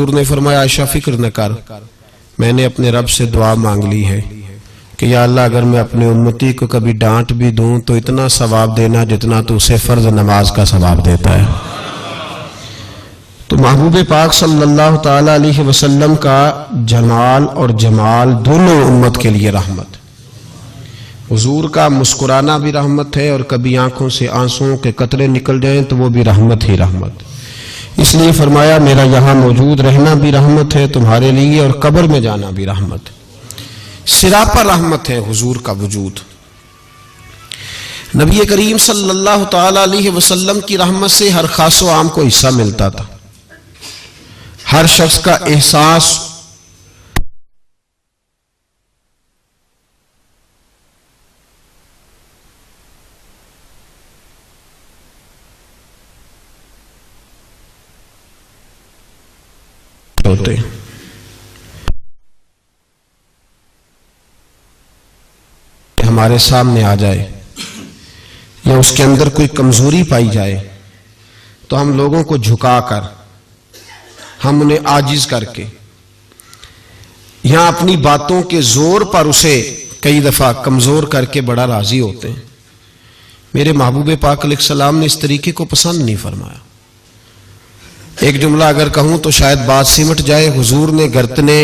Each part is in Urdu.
حضور نے فرمایا عائشہ فکر نہ کر، میں نے اپنے رب سے دعا مانگ لی ہے کہ یا اللہ اگر میں اپنے امتی کو کبھی ڈانٹ بھی دوں تو اتنا ثواب دینا جتنا تو اسے فرض نماز کا ثواب دیتا ہے۔ تو محبوب پاک صلی اللہ تعالی علیہ وسلم کا جمال اور جمال دونوں امت کے لیے رحمت۔ حضور کا مسکرانا بھی رحمت ہے، اور کبھی آنکھوں سے آنسوؤں کے قطرے نکل جائیں تو وہ بھی رحمت ہی رحمت۔ اس لیے فرمایا میرا یہاں موجود رہنا بھی رحمت ہے تمہارے لیے، اور قبر میں جانا بھی رحمت ہے۔ سراپا رحمت ہے حضور کا وجود۔ نبی کریم صلی اللہ تعالی علیہ وسلم کی رحمت سے ہر خاص و عام کو حصہ ملتا تھا، ہر شخص کا احساس ہوتے ہمارے سامنے آ جائے یا اس کے اندر کوئی کمزوری پائی جائے تو ہم لوگوں کو جھکا کر، ہم انہیں عاجز کر کے، یہاں اپنی باتوں کے زور پر اسے کئی دفعہ کمزور کر کے بڑا راضی ہوتے ہیں۔ میرے محبوب پاک علیہ السلام نے اس طریقے کو پسند نہیں فرمایا۔ ایک جملہ اگر کہوں تو شاید بات سمٹ جائے، حضور نے گردنے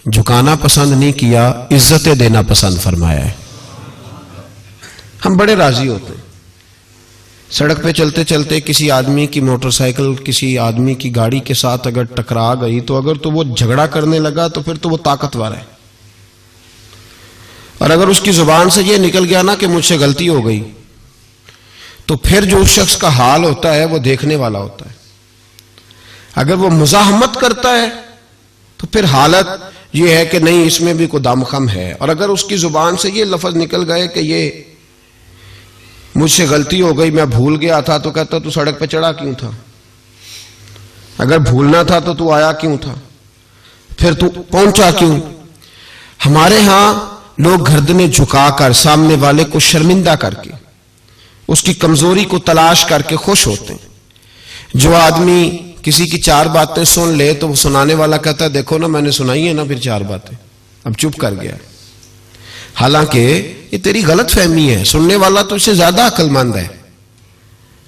جھکانا پسند نہیں کیا، عزتیں دینا پسند فرمایا ہے۔ ہم بڑے راضی ہوتے ہیں، سڑک پہ چلتے چلتے کسی آدمی کی موٹر سائیکل کسی آدمی کی گاڑی کے ساتھ اگر ٹکرا گئی تو اگر تو وہ جھگڑا کرنے لگا تو پھر تو وہ طاقتور ہے، اور اگر اس کی زبان سے یہ نکل گیا نا کہ مجھ سے غلطی ہو گئی تو پھر جو اس شخص کا حال ہوتا ہے وہ دیکھنے والا ہوتا ہے۔ اگر وہ مزاحمت کرتا ہے تو پھر حالت یہ ہے کہ نہیں اس میں بھی کوئی دم خم ہے، اور اگر اس کی زبان سے یہ لفظ نکل گئے کہ یہ مجھ سے غلطی ہو گئی میں بھول گیا تھا، تو کہتا تو سڑک پہ چڑھا کیوں تھا؟ اگر بھولنا تھا تو آیا کیوں تھا؟ پھر تو پہنچا کیوں؟ ہمارے ہاں لوگ گردنیں جھکا کر سامنے والے کو شرمندہ کر کے اس کی کمزوری کو تلاش کر کے خوش ہوتے ہیں۔ جو آدمی کسی کی چار باتیں سن لے تو وہ سنانے والا کہتا ہے دیکھو نا میں نے سنائی ہے نا پھر چار باتیں، اب چپ کر گیا۔ حالانکہ یہ تیری غلط فہمی ہے، سننے والا تو اس سے زیادہ عقل مند ہے،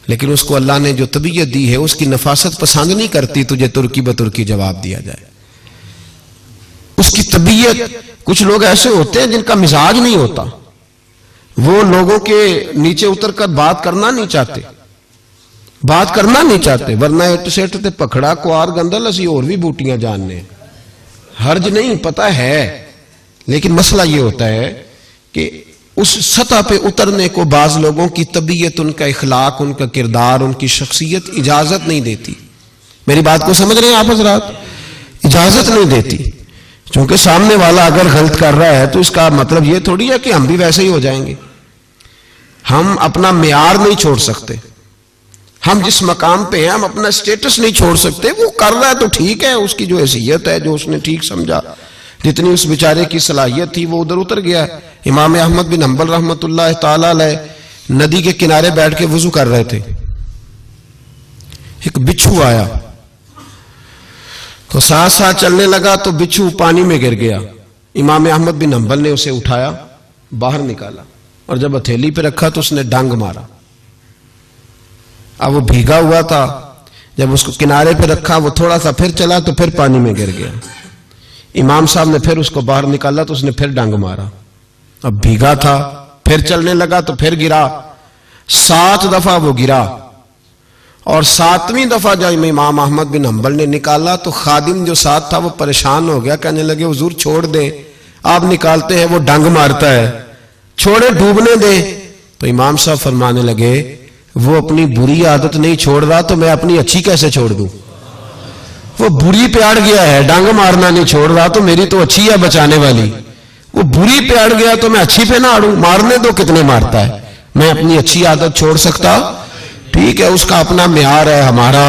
لیکن اس کو اللہ نے جو طبیعت دی ہے اس کی نفاست پسند نہیں کرتی تجھے ترکی بترکی جواب دیا جائے۔ اس کی طبیعت، کچھ لوگ ایسے ہوتے ہیں جن کا مزاج نہیں ہوتا، وہ لوگوں کے نیچے اتر کر بات کرنا نہیں چاہتے، ورنہ اٹ سیٹ تے پکڑا کوار گندل اسی اور بھی بوٹیاں جاننے، حرج نہیں پتہ ہے، لیکن مسئلہ یہ ہوتا ہے کہ اس سطح پہ اترنے کو بعض لوگوں کی طبیعت، ان کا اخلاق، ان کا کردار، ان کی شخصیت اجازت نہیں دیتی۔ میری بات کو سمجھ رہے ہیں آپ حضرات؟ اجازت نہیں دیتی، چونکہ سامنے والا اگر غلط کر رہا ہے تو اس کا مطلب یہ تھوڑی ہے کہ ہم بھی ویسے ہی ہو جائیں گے۔ ہم اپنا معیار نہیں چھوڑ سکتے، ہم جس مقام پہ ہیں ہم اپنا سٹیٹس نہیں چھوڑ سکتے۔ وہ کر رہا ہے تو ٹھیک ہے، اس کی جو حیثیت ہے، جو اس نے ٹھیک سمجھا، جتنی اس بیچارے کی صلاحیت تھی وہ ادھر اتر گیا۔ امام احمد بن حنبل رحمۃ اللہ تعالی علیہ ندی کے کنارے بیٹھ کے وضو کر رہے تھے، ایک بچھو آیا تو ساتھ ساتھ چلنے لگا تو بچھو پانی میں گر گیا۔ امام احمد بن حنبل نے اسے اٹھایا، باہر نکالا، اور جب ہتھیلی پہ رکھا تو اس نے ڈنگ مارا۔ اب وہ بھیگا ہوا تھا، جب اس کو کنارے پہ رکھا وہ تھوڑا سا پھر چلا تو پھر پانی میں گر گیا۔ امام صاحب نے پھر اس کو باہر نکالا تو اس نے پھر ڈنگ مارا، اب بھیگا تھا، پھر چلنے لگا تو پھر گرا، 7 دفعہ وہ گرا، اور 7ویں دفعہ جب امام احمد بن حنبل نے نکالا تو خادم جو ساتھ تھا وہ پریشان ہو گیا، کہنے لگے حضور چھوڑ دیں، آپ نکالتے ہیں وہ ڈنگ مارتا ہے، چھوڑے ڈوبنے دیں۔ تو امام صاحب فرمانے لگے وہ اپنی بری عادت نہیں چھوڑ رہا تو میں اپنی اچھی کیسے چھوڑ دوں؟ وہ بری پہ اڑ گیا ہے، ڈنگ مارنا نہیں چھوڑ رہا تو میری تو اچھی ہے بچانے والی، وہ بری پہ اڑ گیا تو میں اچھی پہ نہ اڑوں، مارنے دو کتنے مارتا ہے، میں اپنی اچھی عادت چھوڑ سکتا؟ ٹھیک ہے، اس کا اپنا معیار ہے، ہمارا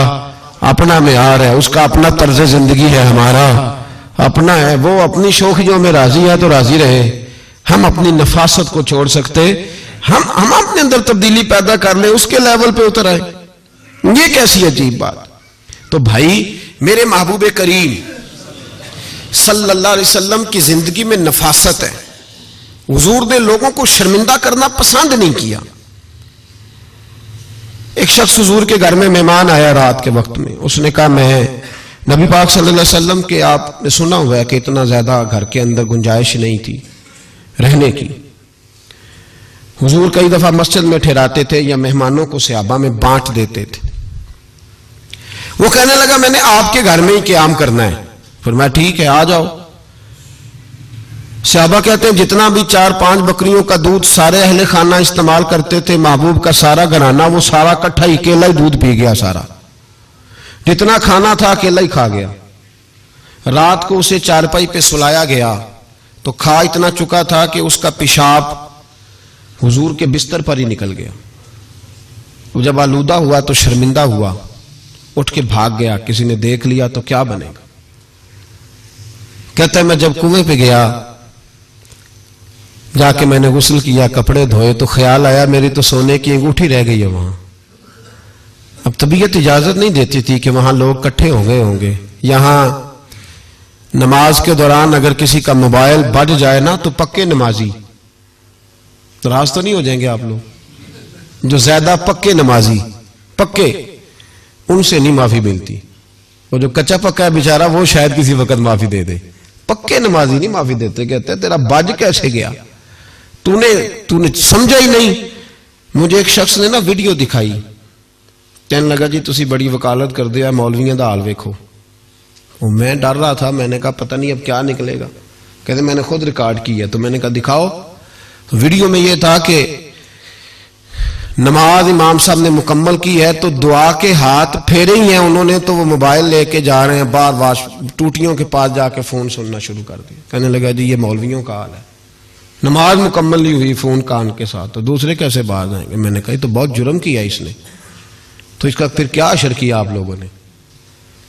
اپنا معیار ہے، اس کا اپنا طرز زندگی ہے، ہمارا اپنا ہے، وہ اپنی شوخیوں میں راضی ہے تو راضی رہے، ہم اپنی نفاست کو چھوڑ سکتے؟ ہم اپنے اندر تبدیلی پیدا کر لیں، اس کے لیول پہ اتر آئے، یہ کیسی عجیب بات۔ تو بھائی میرے محبوب کریم صلی اللہ علیہ وسلم کی زندگی میں نفاست ہے. حضور نے لوگوں کو شرمندہ کرنا پسند نہیں کیا. ایک شخص حضور کے گھر میں مہمان آیا رات کے وقت میں. اس نے کہا میں نبی پاک صلی اللہ علیہ وسلم کے آپ نے سنا ہوا ہے کہ اتنا زیادہ گھر کے اندر گنجائش نہیں تھی رہنے کی. حضور کئی دفعہ مسجد میں ٹھہراتے تھے یا مہمانوں کو صحابہ میں بانٹ دیتے تھے. وہ کہنے لگا میں نے آپ کے گھر میں ہی قیام کرنا ہے. فرمایا ٹھیک ہے آ جاؤ. صحابہ کہتے ہیں جتنا بھی 4-5 بکریوں کا دودھ سارے اہل خانہ استعمال کرتے تھے محبوب کا سارا گھرانہ وہ سارا کٹھا ہی اکیلا ہی دودھ پی گیا. سارا جتنا کھانا تھا اکیلا ہی کھا گیا. رات کو اسے چارپائی پہ سلایا گیا تو کھا اتنا چکا تھا کہ اس کا پیشاب حضور کے بستر پر ہی نکل گیا. وہ جب آلودہ ہوا تو شرمندہ ہوا, اٹھ کے بھاگ گیا. کسی نے دیکھ لیا تو کیا بنے گا. کہتا ہے میں جب کنویں پہ گیا جا کے میں نے غسل کیا کپڑے دھوئے تو خیال آیا میری تو سونے کی انگوٹھی رہ گئی ہے وہاں. اب طبیعت اجازت نہیں دیتی تھی کہ وہاں لوگ کٹھے ہو گئے ہوں گے. یہاں نماز کے دوران اگر کسی کا موبائل بج جائے نا تو پکے نمازی ناراض تو نہیں ہو جائیں گے آپ لوگ. جو زیادہ پکے نمازی پکے ان سے نہیں معافی ملتی. وہ جو کچا پکا ہے بیچارہ وہ شاید کسی وقت معافی دے دے. پکے نمازی نہیں معافی دیتے. کہتے تیرا بج کیسے گیا تو نے سمجھا ہی نہیں. مجھے ایک شخص نے نا ویڈیو دکھائی. کہنے لگا جی تسی بڑی وکالت کر دیا مولویاں دا حال ویکھو. میں ڈر رہا تھا. میں نے کہا پتہ نہیں اب کیا نکلے گا. کہتے میں نے خود ریکارڈ کی ہے. تو میں نے کہا دکھاؤ. ویڈیو میں یہ تھا کہ نماز امام صاحب نے مکمل کی ہے تو دعا کے ہاتھ پھیرے ہی ہیں انہوں نے تو وہ موبائل لے کے جا رہے ہیں بار بار ٹوٹیوں کے پاس جا کے فون سننا شروع کر دیا. کہنے لگا جی یہ مولویوں کا حال ہے. نماز مکمل نہیں ہوئی فون کان کے ساتھ تو دوسرے کیسے باز آئیں گے. میں نے کہا تو بہت جرم کیا اس نے. تو اس کا پھر کیا اشر کیا آپ لوگوں نے.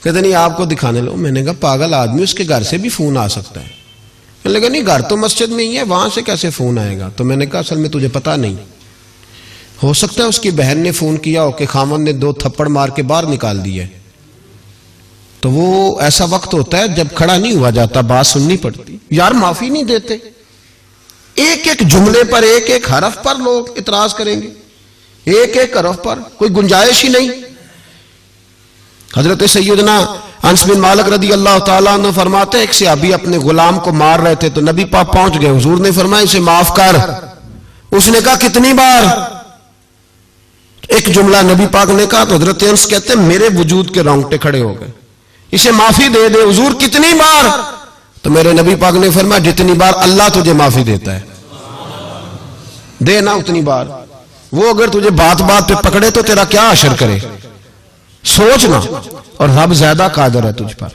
کہتے نہیں آپ کو دکھانے لو. میں نے کہا پاگل آدمی اس کے گھر سے بھی فون آ سکتا ہے. کہنے لگا نہیں گھر تو مسجد میں ہی ہے وہاں سے کیسے فون آئے گا. تو میں نے کہا اصل میں تجھے پتا نہیں ہو سکتا ہے اس کی بہن نے فون کیا ہو کہ خامن نے 2 تھپڑ مار کے باہر نکال دیا. تو وہ ایسا وقت ہوتا ہے جب کھڑا نہیں ہوا جاتا بات سننی پڑتی. یار معافی نہیں دیتے. ایک ایک جملے پر ایک ایک حرف پر لوگ اعتراض کریں گے. ایک ایک حرف پر کوئی گنجائش ہی نہیں. حضرت سیدنا انس بن مالک رضی اللہ تعالیٰ عنہ فرماتے ایک صحابی اپنے غلام کو مار رہے تھے تو نبی پاک پہنچ گئے. حضور نے فرمایا اسے معاف کر. اس نے کہا کتنی بار. ایک جملہ نبی پاک نے کہا تو حضرت انس کہتے ہیں میرے وجود کے رونگٹے کھڑے ہو گئے. اسے معافی دے دے. حضور کتنی بار. تو میرے نبی پاک نے فرمایا جتنی بار اللہ تجھے معافی دیتا ہے دے نا اتنی بار. وہ اگر تجھے بات بات پہ پکڑے تو تیرا کیا اثر کرے. سوچنا. اور رب زیادہ قادر ہے تجھ پر.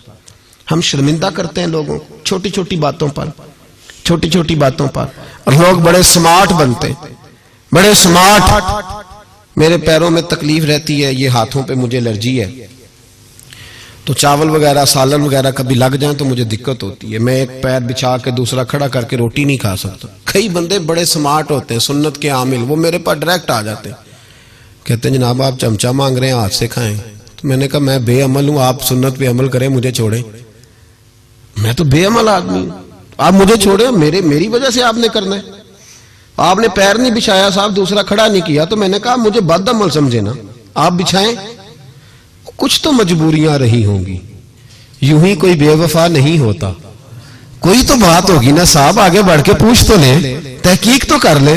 ہم شرمندہ کرتے ہیں لوگوں کو چھوٹی چھوٹی باتوں پر چھوٹی چھوٹی باتوں پر اور لوگ بڑے سمارٹ بنتے بڑے سمارٹ. میرے پیروں میں تکلیف رہتی ہے یہ ہاتھوں پہ مجھے الرجی ہے تو چاول وغیرہ سالن وغیرہ کبھی لگ جائیں تو مجھے دقت ہوتی ہے. میں ایک پیر بچھا کے دوسرا کھڑا کر کے روٹی نہیں کھا سکتا. کئی بندے بڑے سمارٹ ہوتے ہیں سنت کے عامل وہ میرے پاس ڈائریکٹ آ جاتے ہیں کہتے ہیں جناب آپ چمچہ مانگ رہے ہیں ہاتھ سے کھائیں. تو میں نے کہا میں بے عمل ہوں آپ سنت پہ عمل کریں مجھے چھوڑیں. میں تو بے عمل آدمی ہوں آپ مجھے چھوڑیں. میری وجہ سے آپ نے کرنا ہے. آپ نے پیر نہیں بچھایا صاحب دوسرا کھڑا نہیں کیا تو میں نے کہا مجھے بد عمل سمجھے نا آپ بچھائیں. کچھ تو مجبوریاں رہی ہوں گی. یوں ہی کوئی بے وفا نہیں ہوتا. کوئی تو بات ہوگی نا صاحب آگے بڑھ کے پوچھ تو لے تحقیق تو کر لے.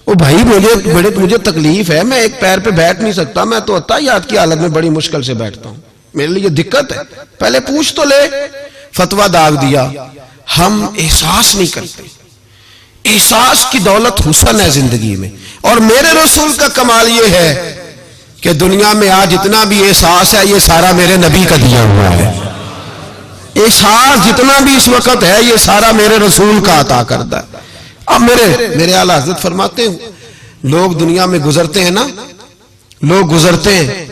او بھائی مجھے تکلیف ہے میں ایک پیر پہ بیٹھ نہیں سکتا. میں تو عطیات کی حالت میں بڑی مشکل سے بیٹھتا ہوں میرے لیے دقت ہے. پہلے پوچھ تو لے. فتویٰ داغ دیا. ہم احساس نہیں کرتے. احساس کی دولت حسن ہے زندگی میں. اور میرے رسول کا کمال یہ ہے کہ دنیا میں آج جتنا بھی احساس ہے یہ سارا میرے نبی کا دیا ہوا ہے. احساس جتنا بھی اس وقت ہے یہ سارا میرے رسول کا عطا کردہ ہے. اب میرے اعلیٰ حضرت فرماتے ہیں لوگ دنیا میں گزرتے ہیں نا لوگ گزرتے ہیں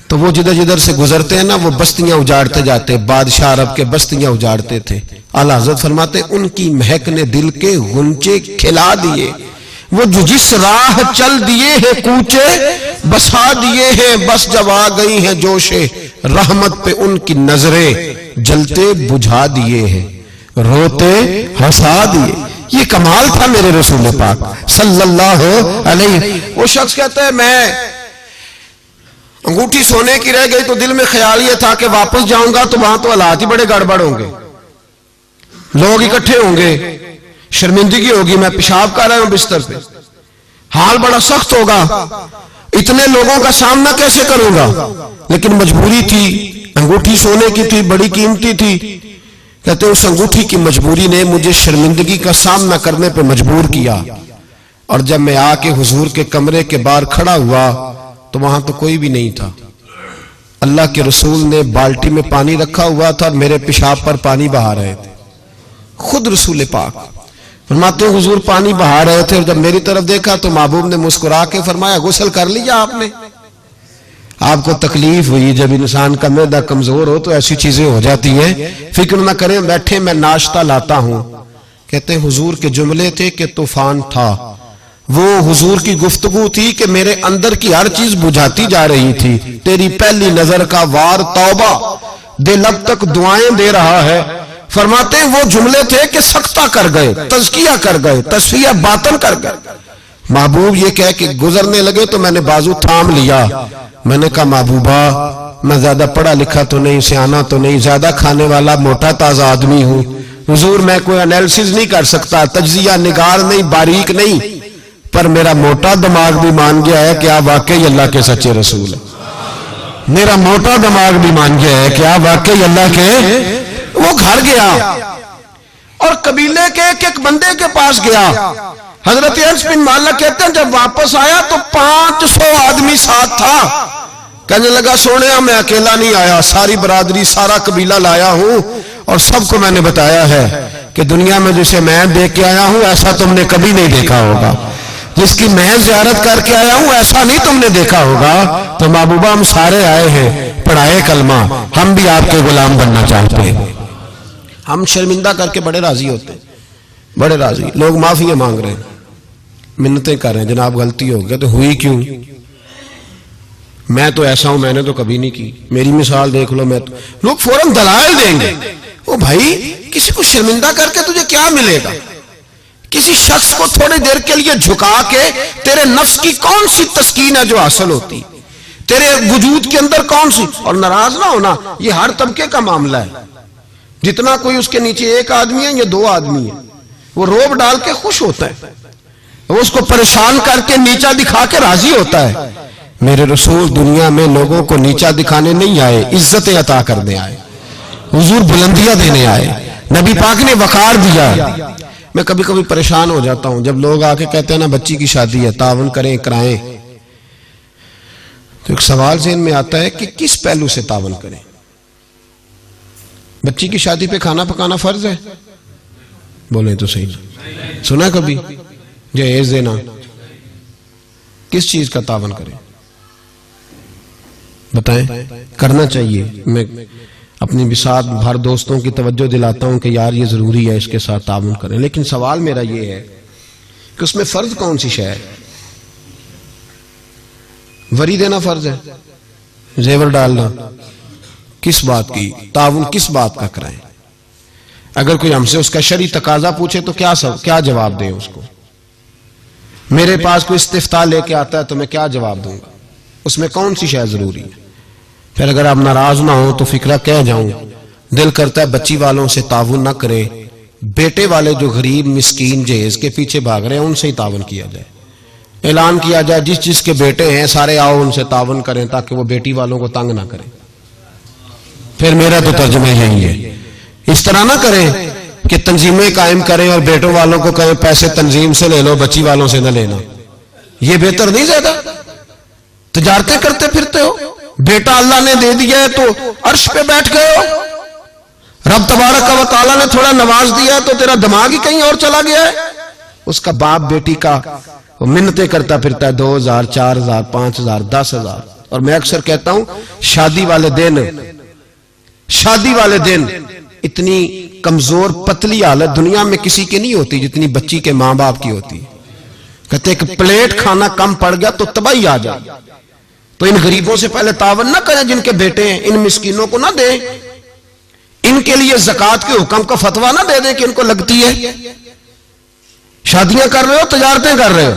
تو وہ جدھر جدھر سے گزرتے ہیں نا وہ بستیاں اجاڑتے جاتے. بادشاہ عرب کے بستیاں اجاڑتے تھے. اعلیٰ حضرت فرماتے ان کی مہک نے دل کے غنچے کھلا دیے. وہ جو جس راہ چل دیے ہیں کوچے بسا دیے ہیں، بس جب آ گئی ہیں جوش رحمت پہ ان کی نظریں جلتے بجھا دیے ہیں، روتے ہنسا دیے۔ یہ کمال تھا میرے رسول پاک صلی اللہ علیہ۔ وہ شخص کہتا ہے میں انگوٹھی سونے کی رہ گئی تو دل میں خیال یہ تھا کہ واپس جاؤں گا تو وہاں تو حالات ہی بڑے گڑبڑ ہوں گے، لوگ اکٹھے ہوں گے، شرمندگی ہوگی، میں پیشاب کر رہا ہوں بستر پہ، حال بڑا سخت ہوگا، اتنے لوگوں کا سامنا کیسے کروں گا؟ لیکن مجبوری تھی، انگوٹھی سونے کی تھی، بڑی قیمتی تھی۔ کہتے ہیں اس انگوٹھی کی مجبوری نے مجھے شرمندگی کا سامنا کرنے پہ مجبور کیا، اور جب میں آ کے حضور کے کمرے کے باہر کھڑا ہوا تو وہاں تو کوئی بھی نہیں تھا۔ اللہ کے رسول نے بالٹی میں پانی رکھا ہوا تھا اور میرے پیشاب پر پانی بہا رہے تھے۔ خود رسول پاک فرماتے ہیں حضور پانی بہا رہے تھے، اور جب میری طرف دیکھا تو محبوب نے مسکرا کے فرمایا غسل کر لیا آپ نے؟ آپ کو تکلیف ہوئی، جب انسان کا معدہ کمزور ہو تو ایسی چیزیں ہو جاتی ہیں، فکر نہ کریں، بیٹھے میں ناشتہ لاتا ہوں۔ کہتے ہیں حضور کے جملے تھے کہ طوفان تھا، وہ حضور کی گفتگو تھی کہ میرے اندر کی ہر چیز بجھاتی جا رہی تھی۔ تیری پہلی نظر کا وار توبہ، دل اب تک دعائیں دے رہا ہے۔ فرماتے ہیں وہ جملے تھے کہ سکتہ کر گئے، تزکیہ کر گئے، تصفیہ باطن کر گئے۔ محبوب یہ کہہ کہ گزرنے لگے تو میں نے بازو تھام لیا، میں نے کہا محبوبہ میں زیادہ پڑھا لکھا تو نہیں، سیانا تو نہیں، زیادہ کھانے والا موٹا تازہ آدمی ہوں، حضور میں کوئی انالیسز نہیں کر سکتا، تجزیہ نگار نہیں، باریک نہیں، پر میرا موٹا دماغ بھی مان گیا ہے کہ آپ واقعی اللہ کے سچے رسول ہیں۔ میرا موٹا دماغ بھی مان گیا ہے کہ آپ واقعی اللہ کے۔ وہ گھر گیا اور قبیلے کے ایک بندے کے پاس گیا۔ حضرت انس بن مالک کہتے ہیں جب واپس آیا تو 500 آدمی ساتھ تھا۔ کہنے لگا سونیا میں اکیلا نہیں آیا، ساری برادری سارا قبیلہ لایا ہوں، اور سب کو میں نے بتایا ہے کہ دنیا میں جسے میں دیکھ کے آیا ہوں ایسا تم نے کبھی نہیں دیکھا ہوگا، جس کی میں زیارت کر کے آیا ہوں ایسا نہیں تم نے دیکھا ہوگا۔ تو محبوبہ ہم سارے آئے ہیں، پڑھائے کلمہ، ہم بھی آپ کے غلام بننا چاہتے ہیں۔ ہم شرمندہ کر کے بڑے راضی ہوتے ہیں، بڑے راضی، لوگ معافیاں مانگ رہے ہیں، منتیں کر رہے ہیں، جناب غلطی ہو گیا تو ہوئی کیوں؟ میں تو ایسا ہوں، میں نے تو کبھی نہیں کی، میری مثال دیکھ لو، میں تو لوگ فوراً دلائل دیں گے۔ او بھائی کسی کو شرمندہ کر کے تجھے کیا ملے گا؟ کسی شخص کو تھوڑی دیر کے لیے جھکا کے تیرے نفس کی کون سی تسکین ہے جو حاصل ہوتی، تیرے وجود کے اندر کون سی؟ اور ناراض نہ ہونا، یہ ہر طبقے کا معاملہ ہے، جتنا کوئی اس کے نیچے ایک آدمی ہے یا 2 آدمی ہے، وہ روب ڈال کے خوش ہوتا ہے، وہ اس کو پریشان کر کے نیچا دکھا کے راضی ہوتا ہے۔ میرے رسول دنیا میں لوگوں کو نیچا دکھانے نہیں آئے، عزت عطا کرنے آئے، حضور بلندیاں دینے آئے، نبی پاک نے وقار دیا۔ میں کبھی کبھی پریشان ہو جاتا ہوں جب لوگ آ کے کہتے ہیں نا بچی کی شادی ہے، تعاون کریں کرائیں، تو ایک سوال ذہن میں آتا ہے کہ کس پہلو سے تعاون کریں؟ بچی کی شادی پہ کھانا پکانا فرض ہے؟ بولیں تو صحیح نا، سنا کبھی جہیز دینا؟ کس چیز کا تعاون کریں بتائیں؟ کرنا چاہیے۔ میں اپنی بساط بھر دوستوں کی توجہ دلاتا ہوں کہ یار یہ ضروری ہے، اس کے ساتھ تعاون کریں، لیکن سوال میرا یہ ہے کہ اس میں فرض کون سی شے ہے؟ وری دینا فرض ہے، زیور ڈالنا کس بات کی؟ تعاون کس بات کا کرائیں؟ اگر کوئی ہم سے اس کا شرعی تقاضا پوچھے تو کیا جواب دیں اس کو؟ میرے پاس کوئی استفتاء لے کے آتا ہے تو میں کیا جواب دوں گا؟ اس میں کون سی شے ضروری ہے؟ پھر اگر آپ ناراض نہ ہو تو فکرہ کہہ جاؤں، دل کرتا ہے بچی والوں سے تعاون نہ کرے، بیٹے والے جو غریب مسکین جہیز کے پیچھے بھاگ رہے ہیں ان سے ہی تعاون کیا جائے، اعلان کیا جائے جس جس کے بیٹے ہیں سارے آؤ ان سے تعاون کریں تاکہ وہ بیٹی والوں کو تنگ نہ کریں۔ پھر میرا تو ترجمہ یہی ہے، اس طرح نہ کریں کہ تنظیمیں قائم کریں اور بیٹوں والوں کو کہیں پیسے تنظیم سے لے لو، بچی والوں سے نہ لینا، یہ بہتر نہیں؟ زیادہ تجارتیں کرتے پھرتے ہو، بیٹا اللہ نے دے دیا ہے تو عرش پہ بیٹھ گئے ہو، رب تبارک و تعالیٰ نے تھوڑا نواز دیا ہے تو تیرا دماغ ہی کہیں اور چلا گیا ہے۔ اس کا باپ بیٹی کا وہ منتیں کرتا پھرتا ہے 2000 4000 5000 10000، اور میں اکثر کہتا ہوں شادی والے دن اتنی کمزور پتلی حالت دنیا میں کسی کی نہیں ہوتی جتنی بچی کے ماں باپ کی ہوتی۔ کہتے ایک پلیٹ کھانا کم پڑ گیا تو تباہی آ جائے. تو ان غریبوں سے پہلے تعاون نہ کریں جن کے بیٹے ہیں, ان مسکینوں کو نہ دیں, ان کے لیے زکوٰۃ کے حکم کا فتویٰ نہ دے دیں کہ ان کو لگتی ہے. شادیاں کر رہے ہو, تجارتیں کر رہے ہو,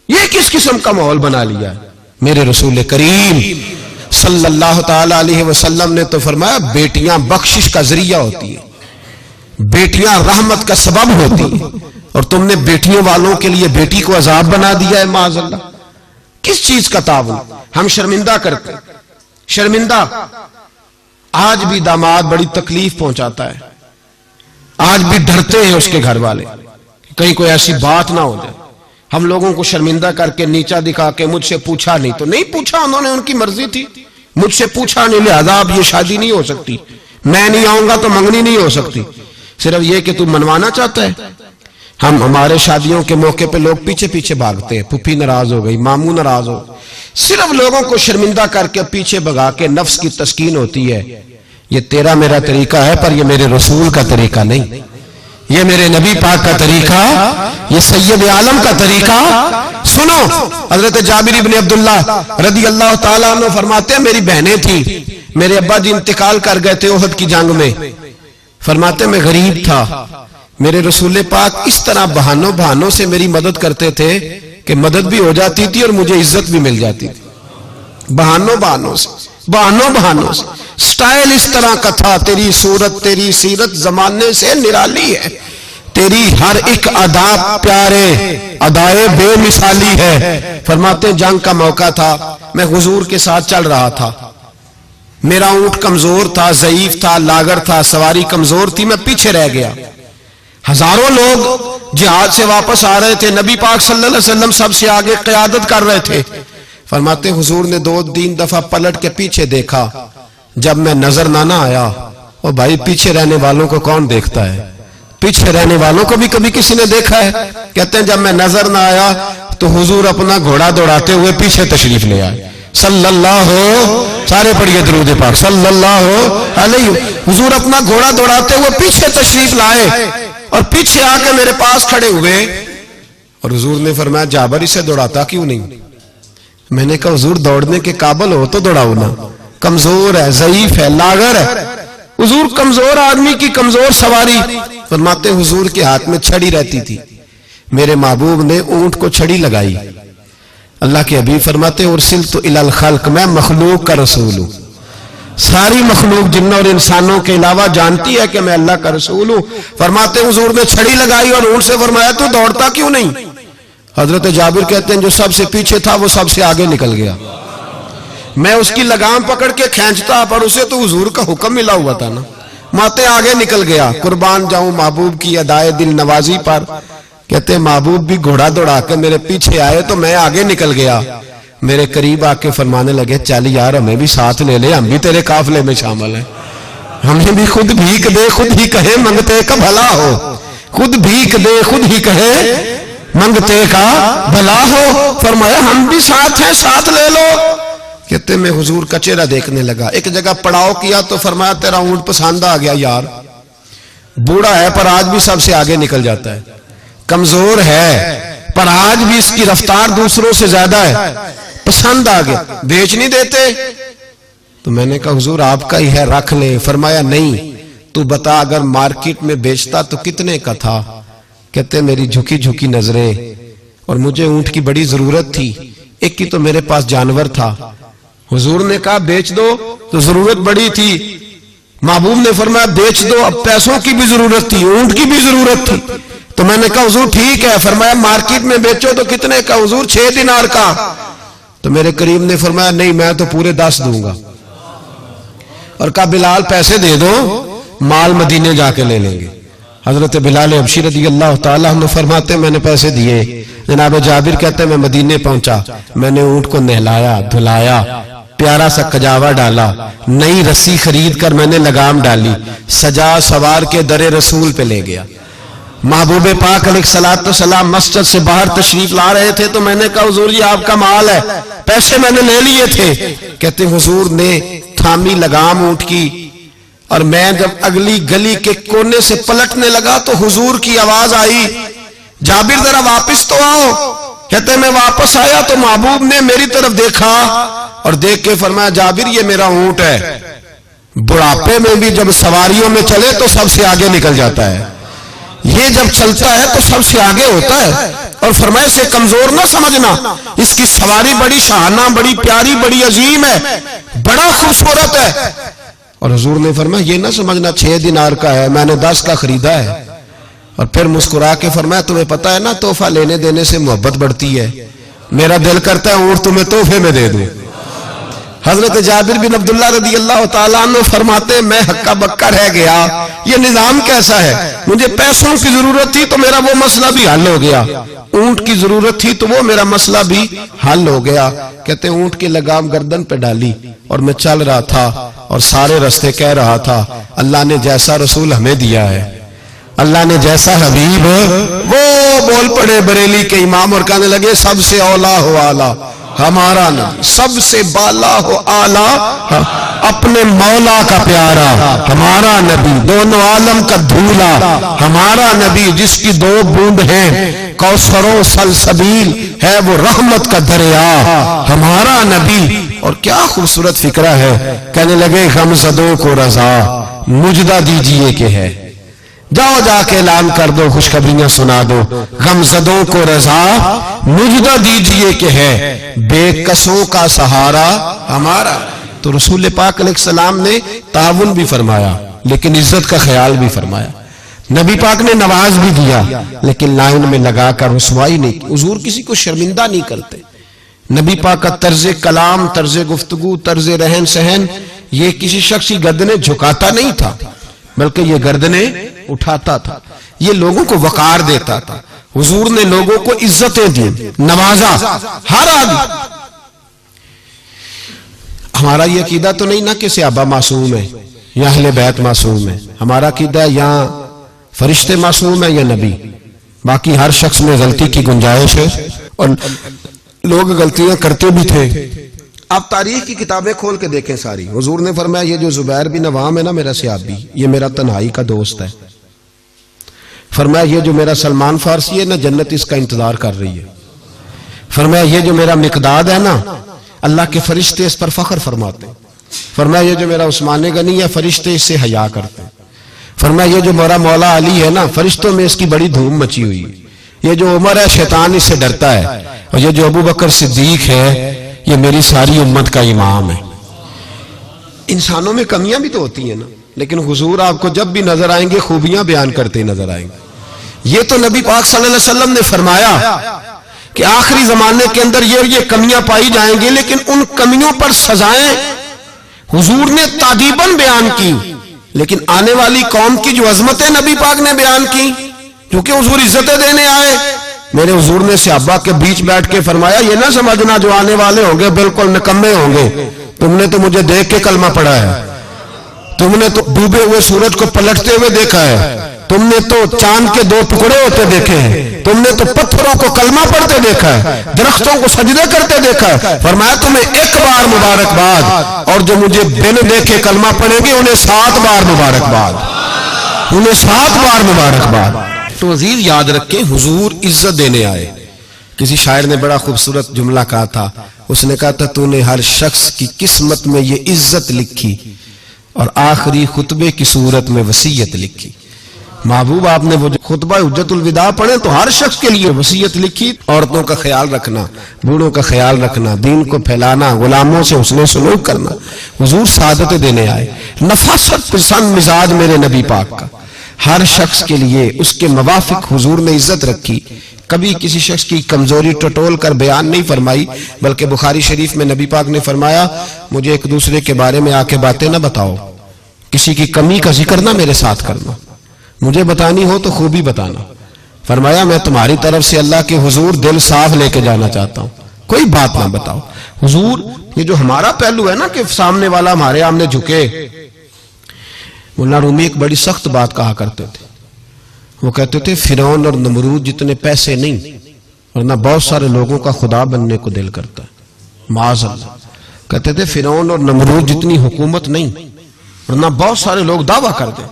یہ کس قسم کا ماحول بنا لیا ہے. میرے رسول کریم صلی اللہ تعالی علیہ وسلم نے تو فرمایا بیٹیاں بخشش کا ذریعہ ہوتی ہیں, بیٹیاں رحمت کا سبب ہوتی ہیں, اور تم نے بیٹیوں والوں کے لیے بیٹی کو عذاب بنا دیا ہے معاذ اللہ. کس چیز کا تعاون؟ ہم شرمندہ کرتے, شرمندہ. آج بھی داماد بڑی تکلیف پہنچاتا ہے, آج بھی ڈرتے ہیں اس کے گھر والے کہیں کوئی ایسی بات نہ ہو جائے. ہم لوگوں کو شرمندہ کر کے نیچا دکھا کے مجھ سے پوچھا نہیں, تو نہیں پوچھا, انہوں نے ان کی مرضی تھی, مجھ سے پوچھا نہیں, لہذا اب یہ شادی نہیں ہو سکتی, میں نہیں آؤں گا تو منگنی نہیں ہو سکتی. صرف یہ کہ تو منوانا چاہتا ہے. ہمارے شادیوں کے موقع پہ لوگ پیچھے پیچھے بھاگتے ہیں, پھپھی ناراض ہو گئی, ماموں ناراض ہو, صرف لوگوں کو شرمندہ کر کے پیچھے بھگا کے نفس کی تسکین ہوتی ہے. یہ تیرا میرا طریقہ ہے, پر یہ میرے رسول کا طریقہ نہیں, یہ میرے نبی پاک کا طریقہ, یہ سید عالم کا طریقہ. سنو, حضرت جابر بن عبداللہ رضی اللہ تعالیٰ عنہ فرماتے ہیں میری بہنیں تھیں, میرے ابا جی انتقال کر گئے تھے احد کی جنگ میں. فرماتے میں غریب تھا, میرے رسول پاک اس طرح بہانوں سے میری مدد کرتے تھے کہ مدد بھی ہو جاتی تھی اور مجھے عزت بھی مل جاتی تھی. بہانوں سے سٹائل اس طرح کا تھا. تیری صورت تیری سیرت زمانے سے نرالی ہے, تیری ہر ایک ادا پیارے ادائے بے مثالی ہے. فرماتے جنگ کا موقع تھا, میں حضور کے ساتھ چل رہا تھا, میرا اونٹ کمزور تھا, ضعیف تھا, لاغر تھا, سواری کمزور تھی, میں پیچھے رہ گیا. ہزاروں لوگ جہاد سے واپس آ رہے تھے, نبی پاک صلی اللہ علیہ وسلم سب سے آگے قیادت کر رہے تھے. فرماتے حضور نے 2-3 دفعہ پلٹ کے پیچھے دیکھا, جب میں نظر نہ آیا. اور بھائی پیچھے رہنے والوں کو کون دیکھتا ہے؟ پیچھے رہنے والوں کو بھی کبھی کسی نے دیکھا ہے؟ کہتے ہیں جب میں نظر نہ آیا تو حضور اپنا گھوڑا دوڑاتے ہوئے پیچھے تشریف لے آئے. صلی اللہ سارے پڑھیے درود پاک صلی اللہ علیہ. حضور اپنا گھوڑا دوڑاتے ہوئے پیچھے تشریف لائے اور پیچھے آ کے میرے پاس کھڑے ہوئے, اور حضور نے فرمایا جابر اسے دوڑاتا کیوں نہیں؟ میں نے کہا حضور دوڑنے کے قابل ہو تو دوڑاؤ نا, کمزور ہے, ضعیف ہے, لاغر ہے. حضور کمزور آدمی کی کمزور سواری. فرماتے حضور کے ہاتھ میں چھڑی رہتی تھی, میرے محبوب نے اونٹ کو چھڑی لگائی. اللہ کے حبیب فرماتے ارسلت الی الخلق, میں مخلوق کا رسول ہوں. ساری مخلوق جنوں اور انسانوں کے علاوہ جانتی ہے کہ میں اللہ کا رسول ہوں. فرماتے حضور نے چھڑی لگائی اور اونٹ سے فرمایا تو دوڑتا کیوں نہیں؟ حضرت جابر کہتے ہیں جو سب سے پیچھے تھا وہ سب سے آگے نکل گیا. میں اس کی لگام پکڑ کے کھینچتا, پر اسے تو حضور کا حکم ملا ہوا تھا نا. ماتے آگے نکل گیا. قربان جاؤں محبوب کی ادائے دل نوازی پر. کہتے ہیں محبوب بھی گھوڑا دوڑا کے میرے پیچھے آئے تو میں آگے نکل گیا. میرے قریب آ کے فرمانے لگے چل یار ہمیں بھی ساتھ لے لے, ہم بھی تیرے قافلے میں شامل ہیں, ہمیں بھی خود بھیک دے خود ہی کہے منگتے کا بھلا ہو, خود بھیک دے خود ہی کہے منگتے کا بھلا ہو. فرمایا ہم بھی ساتھ ہیں, ساتھ لے لو. کہتے میں حضور کا چہرہ دیکھنے لگا. ایک جگہ پڑاؤ کیا تو فرمایا تیرا اونٹ پسند آ گیا یار, بوڑھا ہے پر آج بھی سب سے آگے نکل جاتا ہے, کمزور ہے پر آج بھی اس کی رفتار دوسروں سے زیادہ ہے, پسند آ گیا, بیچ نہیں دیتے. تو میں نے کہا حضور آپ کا ہی ہے رکھ لے. فرمایا نہیں, تو بتا اگر مارکیٹ میں بیچتا تو کتنے کا تھا؟ کہتے میری جھکی جھکی نظریں, اور مجھے اونٹ کی بڑی ضرورت تھی, ایک کی تو میرے پاس جانور تھا. حضور نے کہا بیچ دو, تو ضرورت بڑی تھی. محبوب نے فرمایا بیچ دو, اب پیسوں کی بھی ضرورت تھی, اونٹ کی بھی ضرورت تھی. تو میں نے کہا حضور ٹھیک ہے. فرمایا مارکیٹ میں بیچو تو کتنے کا؟ حضور 6 دینار کا. تو میرے قریب نے فرمایا نہیں میں تو پورے 10 دوں گا, اور کہا بلال پیسے دے دو, مال مدینے جا کے لے لیں گے. حضرت بلال حبشی رضی اللہ تعالیٰ عنہ فرماتے میں نے پیسے دیے. جناب جابر کہتے ہیں میں مدینے پہنچا, میں نے اونٹ کو نہلایا دھلایا, پیارا سا کجاوا ڈالا, نئی رسی خرید کر میں نے لگام ڈالی, سجا سوار کے در رسول پہ لے گیا. محبوب پاک علیہ الصلوۃ والسلام مسجد سے باہر تشریف لا رہے تھے تو میں نے کہا حضور یہ آپ کا مال ہے, پیسے میں نے لے لیے تھے. کہتے حضور نے تھامی لگام اونٹ کی, اور میں جب اگلی گلی کے کونے سے پلٹنے لگا تو حضور کی آواز آئی, جابر ذرا واپس تو آؤ. کہتے میں واپس آیا تو محبوب نے میری طرف دیکھا اور دیکھ کے فرمایا جابر یہ میرا اونٹ ہے. بڑھاپے میں بھی جب سواریوں میں چلے تو سب سے آگے نکل جاتا ہے, یہ جب چلتا ہے تو سب سے آگے ہوتا ہے. اور فرمایا اسے کمزور نہ سمجھنا, اس کی سواری بڑی شاہانہ, بڑی پیاری, بڑی عظیم ہے, بڑا خوبصورت ہے. اور حضور نے فرمایا یہ نہ سمجھنا 6 دینار کا ہے, میں نے 10 کا خریدا ہے. اور پھر مسکرا کے فرمایا تمہیں پتا ہے نا تحفہ لینے دینے سے محبت بڑھتی ہے, میرا دل کرتا ہے اونٹ تمہیں تحفے میں دے دوں. حضرت جابر بن عبداللہ رضی اللہ تعالیٰ عنہ فرماتے میں ہکا بکا رہ گیا, یہ نظام کیسا ہے؟ مجھے پیسوں کی ضرورت تھی تو میرا وہ مسئلہ بھی حل ہو گیا, اونٹ کی ضرورت تھی تو وہ میرا مسئلہ بھی حل ہو گیا. کہتے اونٹ کی لگام گردن پہ ڈالی اور میں چل رہا تھا اور سارے راستے کہہ رہا تھا اللہ نے جیسا رسول ہمیں دیا ہے, اللہ نے جیسا حبیب. وہ بول پڑے بریلی کے امام اور کہنے لگے سب سے اولا ہو آلہ ہمارا نبی, سب سے بالا ہو آلہ اپنے مولا کا پیارا ہمارا نبی, دونوں عالم کا دھولا ہمارا نبی, جس کی 2 بوند ہیں کوثر و سلسبیل, ہے وہ رحمت کا دریا ہمارا نبی. اور کیا خوبصورت فکرہ ہے, کہنے لگے غمزدوں کو رضا مجدہ دیجئے کہ ہے, جاؤ جا کے اعلان کر دو, خوشخبریاں سنا دو, غمزدوں کو رضا مجدہ دیجئے کہ ہے, بے کسوں کا سہارا ہمارا. تو رسول پاک علیہ السلام نے تعاون بھی فرمایا لیکن عزت کا خیال بھی فرمایا. نبی پاک نے نواز بھی دیا لیکن لائن میں لگا کر رسوائی نہیں کی. حضور کسی کو شرمندہ نہیں کرتے. نبی پاک کا طرز کلام, طرز گفتگو, طرز رہن سہن یہ کسی شخص کی گردنیں جھکاتا نہیں تھا بلکہ یہ گردنیں اٹھاتا تھا, یہ لوگوں کو وقار دیتا تھا. حضور نے لوگوں کو عزتیں دی, نوازا ہر آدمی. ہمارا یہ عقیدہ تو نہیں نا کہ صحابہ معصوم ہیں یا اہل بیت معصوم ہیں, ہمارا عقیدہ یا فرشتے معصوم ہیں یا نبی. باقی ہر شخص میں غلطی کی گنجائش ہے اور لوگ غلطیاں کرتے بھی تھے. آپ تاریخ کی کتابیں کھول کے دیکھیں ساری. حضور نے فرمایا یہ جو زبیر بن عوام ہے نا میرا صحابی, یہ میرا تنہائی کا دوست ہے. فرمایا یہ جو میرا سلمان فارسی ہے نا جنت اس کا انتظار کر رہی ہے. فرمایا یہ جو میرا مقداد ہے نا اللہ کے فرشتے اس پر فخر فرماتے ہیں. فرمایا یہ جو میرا عثمان غنی ہے فرشتے اس سے حیا کرتے ہیں. فرمایا یہ جو میرا مولا علی ہے نا فرشتوں میں اس کی بڑی دھوم مچی ہوئی ہے. یہ جو عمر ہے شیطان اس سے ڈرتا ہے, اور یہ جو ابو بکر صدیق ہے یہ میری ساری امت کا امام ہے. انسانوں میں کمیاں بھی تو ہوتی ہیں نا, لیکن حضور آپ کو جب بھی نظر آئیں گے خوبیاں بیان کرتے نظر آئیں گے. یہ تو نبی پاک صلی اللہ علیہ وسلم نے فرمایا کہ آخری زمانے کے اندر یہ کمیاں پائی جائیں گی, لیکن ان کمیوں پر سزائیں حضور نے تادیباً بیان کی. لیکن آنے والی قوم کی جو عظمتیں نبی پاک نے بیان کی, کیونکہ حضور عزتیں دینے آئے. میرے حضور نے صحابہ کے بیچ بیٹھ کے فرمایا یہ نہ سمجھنا جو آنے والے ہوں گے بالکل نکمے ہوں گے, تم نے تو مجھے دیکھ کے کلمہ پڑھا ہے, تم نے تو ڈوبے ہوئے سورج کو پلٹتے ہوئے دیکھا ہے, تم نے تو چاند کے 2 ٹکڑے ہوتے دیکھے ہیں, تم نے تو پتھروں کو کلمہ پڑھتے دیکھا ہے, درختوں کو سجدے کرتے دیکھا ہے. فرمایا تمہیں 1 بار مبارکباد, اور جو مجھے بن دیکھے کلمہ پڑھیں گے انہیں 7 بار مبارکباد, انہیں 7 بار مبارکباد. تو عزیز یاد رکھیں حضور عزت دینے آئے. کسی شاعر نے بڑا خوبصورت جملہ کہا تھا, اس نے کہا تھا تو نے ہر شخص کی قسمت میں یہ عزت لکھی اور آخری خطبے کی صورت میں وصیت لکھی. محبوب آپ نے وہ خطبہ حجت الوداع پڑھے تو ہر شخص کے لیے وصیت لکھی, عورتوں کا خیال رکھنا, بوڑھوں کا خیال رکھنا, دین کو پھیلانا, غلاموں سے حسن سلوک کرنا. حضور سعادت دینے آئے. نفاست پسند مزاج میرے نبی پاک کا, ہر شخص کے لیے اس کے موافق حضور نے عزت رکھی. کبھی کسی شخص کی کمزوری ٹٹول کر بیان نہیں فرمائی, بلکہ بخاری شریف میں نبی پاک نے فرمایا مجھے ایک دوسرے کے بارے میں آ کے باتیں نہ بتاؤ, کسی کی کمی کا ذکر نہ میرے ساتھ کرنا, مجھے بتانی ہو تو خوبی بتانا. فرمایا میں تمہاری طرف سے اللہ کے حضور دل صاف لے کے جانا چاہتا ہوں, کوئی بات نہ بتاؤ. حضور یہ جو ہمارا پہلو ہے نا کہ سامنے والا ہمارے آمنے جھکے. مولانا رومی ایک بڑی سخت بات کہا کرتے تھے, وہ کہتے تھے فرعون اور نمرود جتنے پیسے نہیں ورنہ بہت سارے لوگوں کا خدا بننے کو دل کرتا ہے. معاذ اللہ. کہتے تھے فرعون اور نمرود جتنی حکومت نہیں ورنہ بہت سارے لوگ دعویٰ کرتے.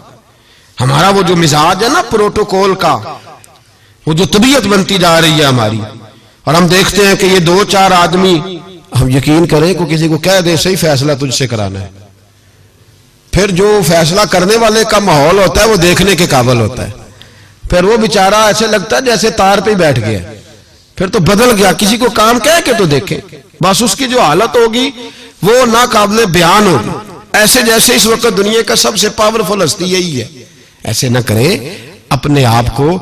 ہمارا وہ جو مزاج ہے نا پروٹوکول کا, وہ جو طبیعت بنتی جا رہی ہے ہماری. اور ہم دیکھتے ہیں کہ یہ 2-4 آدمی، ہم یقین کریں کہ کسی کو کہہ دے صحیح فیصلہ تجھ سے کرانا ہے، پھر جو فیصلہ کرنے والے کا ماحول ہوتا ہے وہ دیکھنے کے قابل ہوتا ہے. پھر وہ بیچارہ ایسے لگتا ہے جیسے تار پہ بیٹھ گیا، پھر تو بدل گیا. کسی کو کام کہہ کے تو دیکھے، بس اس کی جو حالت ہوگی وہ ناقابل بیان ہوگی، ایسے جیسے اس وقت دنیا کا سب سے پاورفل ہستی یہی ہے. ایسے نہ کریں اپنے آپ کو.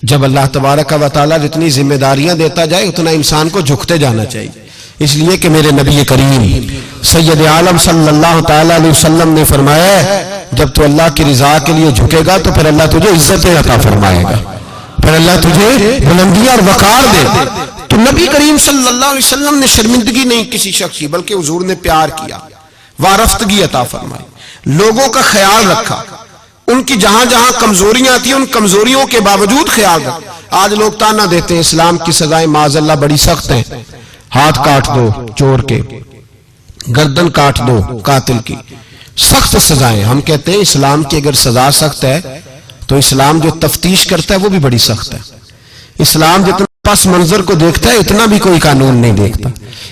جب اللہ تبارک و تعالیٰ جتنی ذمہ داریاں دیتا جائے اتنا انسان کو جھکتے جانا چاہیے. اس لیے کہ میرے نبی کریم سید عالم صلی اللہ تعالی علیہ وسلم نے فرمایا جب تو اللہ کی رضا کے لیے جھکے گا تو پھر اللہ تجھے عزت عطا فرمائے گا، پھر اللہ تجھے بلندی اور وقار دے گا. تو نبی کریم صلی اللہ علیہ وسلم نے شرمندگی نہیں کسی شخص کی، بلکہ حضور نے پیار کیا، وارفتگی عطا فرمائی، لوگوں کا خیال رکھا، ان کی جہاں جہاں کمزوریاں تھیں ان کمزوریوں کے باوجود خیال رکھا. آج لوگ تانا دیتے ہیں اسلام کی سزائیں معاذ اللہ بڑی سخت ہیں، ہاتھ کاٹ دو چور کے، گردن کاٹ دو قاتل کی، سخت سزائیں. ہم کہتے ہیں اسلام کی اگر سزا سخت ہے تو اسلام جو تفتیش کرتا ہے وہ بھی بڑی سخت ہے. اسلام جتنا پس منظر کو دیکھتا ہے اتنا بھی کوئی قانون نہیں دیکھتا.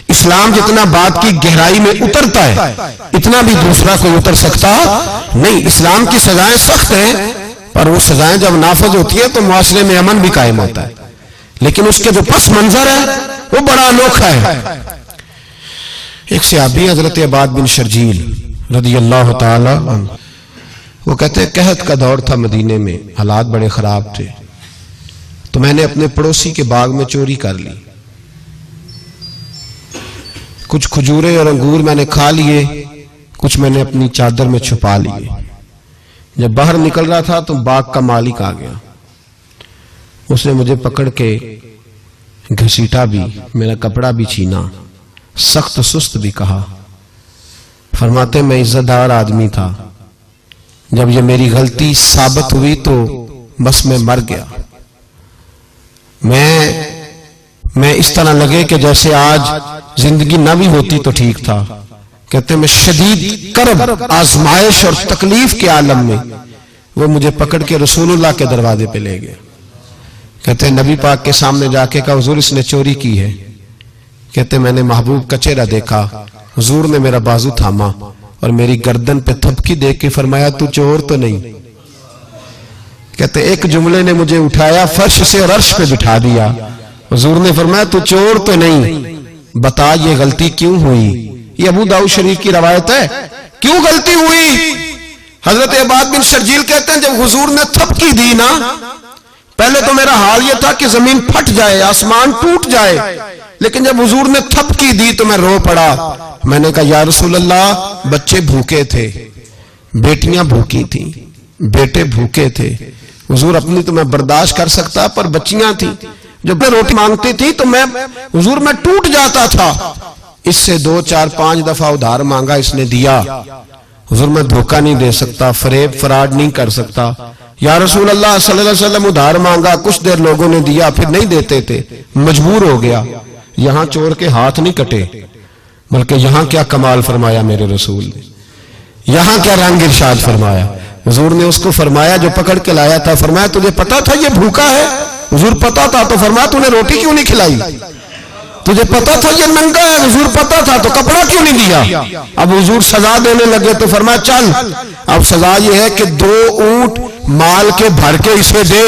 اسلام جتنا بات کی گہرائی میں اترتا ہے اتنا بھی دوسرا کوئی اتر سکتا نہیں. اسلام کی سزائیں سخت ہیں، پر وہ سزائیں جب نافذ ہوتی ہے تو معاشرے میں امن بھی قائم ہوتا ہے، لیکن اس کے جو پس منظر ہے وہ بڑا انوکھا ہے. ایک صحابی حضرت عباد بن شرجیل رضی اللہ تعالی عنہ، وہ کہتے ہیں قحط کا دور تھا مدینے میں، حالات بڑے خراب تھے، تو میں نے اپنے پڑوسی کے باغ میں چوری کر لی. کچھ کھجورے اور انگور میں نے کھا لیے، کچھ میں نے اپنی چادر میں چھپا لیے. جب باہر نکل رہا تھا تو باغ کا مالک آ گیا، اس نے مجھے پکڑ کے گھسیٹا بھی، میرا کپڑا بھی چھینا، سخت سست بھی کہا. فرماتے میں عزت دار آدمی تھا، جب یہ میری غلطی ثابت ہوئی تو بس میں مر گیا. میں اس طرح لگے کہ جیسے آج زندگی نہ بھی ہوتی تو ٹھیک تھا. کہتے ہیں میں شدید کرب، آزمائش اور تکلیف کے عالم میں وہ مجھے پکڑ کے رسول اللہ کے دروازے پہ لے گئے. کہتے ہیں نبی پاک کے سامنے جا کے کہا حضور اس نے چوری کی ہے. کہتے ہیں میں نے محبوب کا چہرہ دیکھا، حضور نے میرا بازو تھاما اور میری گردن پہ تھپکی دے کے فرمایا تو چور تو نہیں. کہتے ایک جملے نے مجھے اٹھایا فرش سے اور عرش پہ بٹھا دیا. حضور نے فرمایا تو چور تو نہیں، بتا یہ غلطی کیوں ہوئی. یہ ابو داؤد شریف کی روایت ہے. کیوں غلطی ہوئی؟ حضرت عباد بن شرجیل کہتے ہیں جب حضور نے تھپکی دی نا، پہلے تو میرا حال یہ تھا کہ زمین پھٹ جائے، آسمان ٹوٹ جائے، لیکن جب حضور نے تھپکی دی تو میں رو پڑا. میں نے کہا یا رسول اللہ بچے بھوکے تھے، بیٹیاں بھوکی تھیں، بیٹے بھوکے تھے. حضور اپنی تو میں برداشت کر سکتا پر بچیاں تھیں جب میں روٹی مانگتی تھی تو میں حضور میں ٹوٹ جاتا تھا. اس سے 2 4 5 دفعہ ادھار مانگا، اس نے دیا. حضور میں دھوکہ نہیں دے سکتا، فریب فراڈ نہیں کر سکتا. یا رسول اللہ صلی اللہ علیہ وسلم ادھار مانگا، کچھ دیر لوگوں نے دیا، پھر نہیں دیتے تھے، مجبور ہو گیا. یہاں چور کے ہاتھ نہیں کٹے، بلکہ یہاں کیا کمال فرمایا میرے رسول نے، یہاں کیا رنگ ارشاد فرمایا. حضور نے اس کو فرمایا جو پکڑ کے لایا تھا، فرمایا تجھے پتا تھا یہ بھوکا ہے؟ حضور پتا تھا. تو فرمایا تو نے روٹی کیوں نہیں کھلائی؟ تجھے پتا تھا یہ ننگا ہے؟ حضور پتا تھا. تو کپڑا کیوں نہیں دیا؟ اب حضور سزا دینے لگے تو فرمایا چل اب سزا یہ ہے کہ 2 اونٹ مال کے بھر کے اسے دے،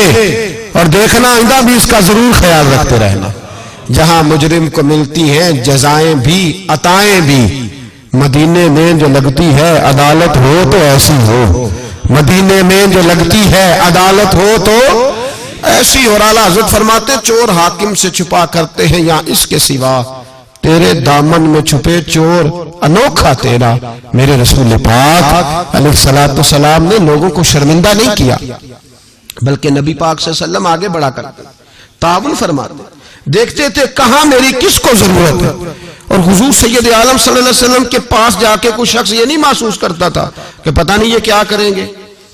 اور دیکھنا آئندہ بھی اس کا ضرور خیال رکھتے رہنا. جہاں مجرم کو ملتی ہیں جزائیں بھی عطائیں بھی، مدینے میں جو لگتی ہے عدالت ہو تو ایسی ہو، مدینے میں جو لگتی ہے عدالت ہو تو ایسی. اور اعلیٰ حضرت فرماتے چور حاکم سے چھپا کرتے ہیں یا اس کے سوا تیرے دامن میں چھپے چور انوکھا تیرا. میرے رسول پاک علیہ الصلوۃ والسلام نے لوگوں کو شرمندہ نہیں کیا، بلکہ نبی پاک صلی اللہ علیہ وسلم آگے بڑھا کر تعاون فرماتے، دیکھتے تھے کہاں میری کس کو ضرورت ہے. اور حضور سید عالم صلی اللہ علیہ وسلم کے پاس جا کے کوئی شخص یہ نہیں محسوس کرتا تھا کہ پتہ نہیں یہ کیا کریں گے،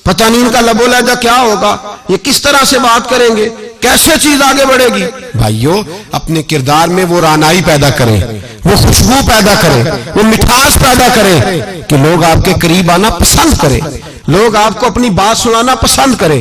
پتہ نہیں ان کا لب و لہجہ کیا ہوگا، یہ کس طرح سے بات کریں گے، کیسے چیز آگے بڑھے گی. بھائیو اپنے کردار میں وہ رانائی پیدا کریں، وہ خوشبو پیدا کریں، وہ مٹھاس پیدا کریں کہ لوگ آپ کے قریب آنا پسند کریں، لوگ آپ کو اپنی بات سنانا پسند کریں.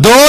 2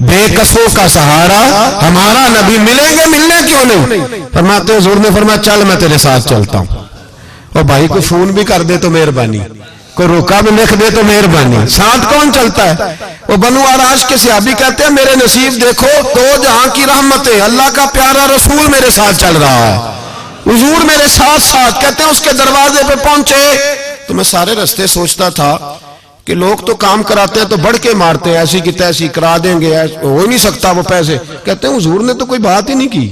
بے کسوں کا سہارا ہمارا نبی، ملیں گے ملنے کیوں نہیں؟ فرماتے حضور نے فرمایا چل میں تیرے ساتھ چلتا ہوں۔ اور بھائی کو فون بھی کر دے تو مہربانی، کوئی روکا بھی لکھ دے تو مہربانی، ساتھ کون چلتا ہے؟ وہ بنو آراش کے صحابی کہتے ہیں میرے نصیب دیکھو، دو جہاں کی رحمتیں، اللہ کا پیارا رسول میرے ساتھ چل رہا ہے، حضور میرے ساتھ ساتھ۔ کہتے ہیں اس کے دروازے پہ پہنچے تو میں سارے رستے سوچتا تھا کہ لوگ تو کام کراتے ہیں تو بڑھ کے مارتے ہیں، ایسی کی تیسی کرا دیں گے، ہو ہی نہیں سکتا وہ پیسے۔ کہتے ہیں حضور نے تو کوئی بات ہی نہیں کی،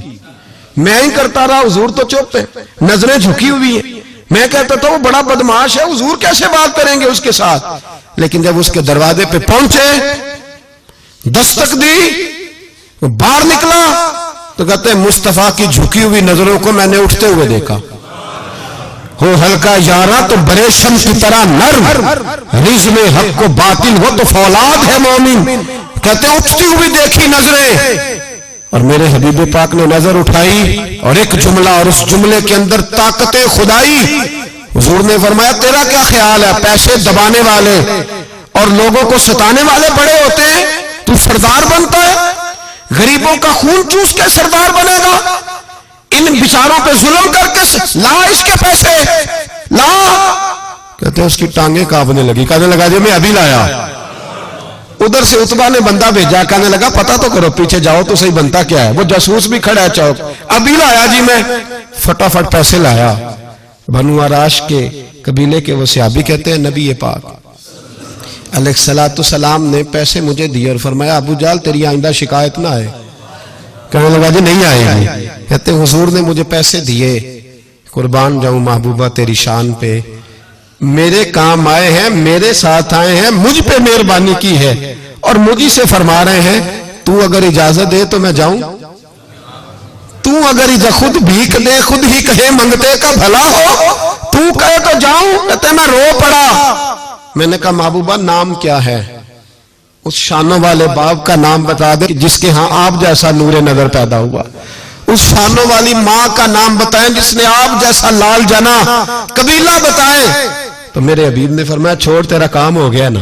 میں ہی کرتا رہا، حضور تو چپ ہے، نظریں جھکی ہوئی ہیں۔ میں کہتا تھا وہ بڑا بدماش ہے، حضور کیسے بات کریں گے اس کے ساتھ؟ لیکن جب اس کے دروازے پہ پہنچے، دستک دی، وہ باہر نکلا تو کہتے ہیں مصطفیٰ کی جھکی ہوئی نظروں کو میں نے اٹھتے ہوئے دیکھا۔ ہو ہلکا یارا تو بریشم کی طرح نرم، رزم حق کو باطل ہو تو فولاد ہے مومن۔ کہتے ہیں اٹھتی ہوئی دیکھی نظریں، اور میرے حبیب پاک نے نظر اٹھائی اور ایک جملہ، اور اس جملے کے اندر طاقت خدائی۔ حضور نے فرمایا تیرا کیا خیال ہے؟ پیسے دبانے والے اور لوگوں کو ستانے والے بڑے ہوتے ہیں، تو سردار بنتا ہے؟ غریبوں کا خون چوس کے سردار بنے گا؟ ان بیچاروں پہ ظلم کر کے لا اس کے پیسے لا۔ کہتے ہیں اس کی ٹانگیں کانپنے لگی، کہنے لگا جی میں ابھی لایا۔ ادھر سے عتبہ نے بندہ بھیجا، کہنے لگا پتہ تو کرو، پیچھے جاؤ تو صحیح بنتا کیا ہے۔ وہ جاسوس بھی کھڑا ہے چوک، ابھی لایا جی میں، فٹافٹ پیسے لایا۔ بنو آراش کے قبیلے کے وہ صحابی کہتے ہیں نبی پاک علیہ السلام نے پیسے مجھے دیے اور فرمایا ابو جہل تیری آئندہ شکایت نہ آئے۔ کہنے لگا جی نہیں آئے گی۔ کہتے ہیں حضور نے مجھے پیسے دیے، قربان جاؤں محبوبہ تیری شان پہ، میرے کام آئے ہیں، میرے ساتھ آئے ہیں، مجھ پہ مہربانی کی ہے، اور مجھے سے فرما رہے ہیں تو اگر اجازت دے تو میں جاؤں، تو اگر خود بھیک دے، خود ہی کہے منگتے کا بھلا ہو، تو کہے تو جاؤں۔ کہتے ہیں میں رو پڑا۔ میں نے کہا محبوبہ نام کیا ہے؟ اس شانوں والے باپ کا نام بتا دے جس کے ہاں آپ جیسا نور نظر پیدا ہوا، اس شانوں والی ماں کا نام بتائیں جس نے آپ جیسا لال جنا، قبیلہ بتائیں۔ تو میرے حبیب نے فرمایا چھوڑ تیرا کام ہو گیا نا،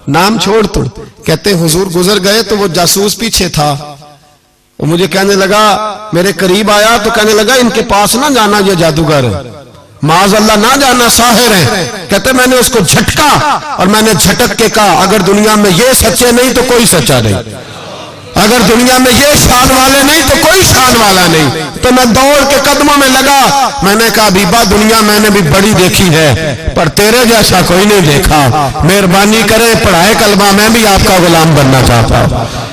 نام چھوڑ تو۔ کہتے حضور گزر گئے تو وہ جاسوس پیچھے تھا، وہ مجھے کہنے لگا، میرے قریب آیا تو کہنے لگا ان کے پاس نہ جانا، یہ جادوگر معاذ اللہ نہ جانا، ساحر ہیں۔ کہتے میں نے اس کو جھٹکا اور میں نے جھٹک کے کہا اگر دنیا میں یہ سچے نہیں تو کوئی سچا نہیں، اگر دنیا میں یہ شان والے نہیں تو کوئی شان والا نہیں۔ تو میں دوڑ کے قدموں میں لگا، میں نے کہا حبیبہ دنیا میں نے بھی بڑی دیکھی ہے پر تیرے جیسا کوئی نہیں دیکھا، مہربانی کرے پڑھائے کلمہ، میں بھی آپ کا غلام بننا چاہتا ہوں۔